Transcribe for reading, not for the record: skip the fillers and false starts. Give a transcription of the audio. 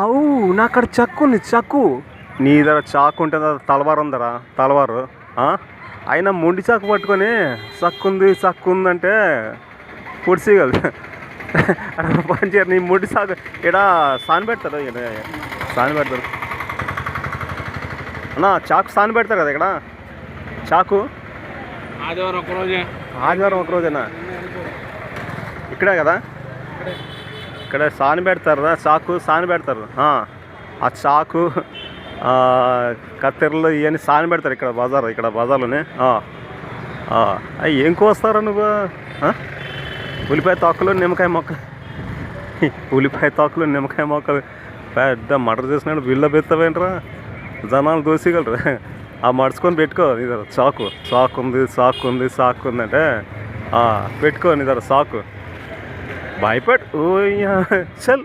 అవు నా అక్కడ చెక్కు ఉంది చెక్కు. నీ దగ్గర చాకు ఉంటుంది తలవారు ఉందరా తలవారు. అయినా మొండి చాకు పట్టుకొని చక్కు ఉందంటే పొడిసేయగలదు. పని చేయరు నీ మొండి చాకు ఇక్కడ సాని పెడతారు సాని పెడతారు అన్నా చాకు సాని పెడతారు కదా ఇక్కడ చాకు ఆదివారం ఒకరోజేనా ఇక్కడే కదా ఇక్కడ సాని పెడతారు చాకు సాని పెడతారు. ఆ చాకు కత్తెరలు ఇవన్నీ సాని పెడతారు ఇక్కడ బజార్లోనే. ఏం కోస్తారా నువ్వు? ఉల్లిపాయ తొక్కలు నిమ్మకాయ మొక్కలు పెద్ద మటర్ చేసినాడు బిల్ల బెత్తవేంట్రా జనాలు దోసిగలరు. మడుచుకొని పెట్టుకో నీ దగ్గర చాకు ఉంది అంటే పెట్టుకో నీ దగ్గర చాకు భయపడు చల్.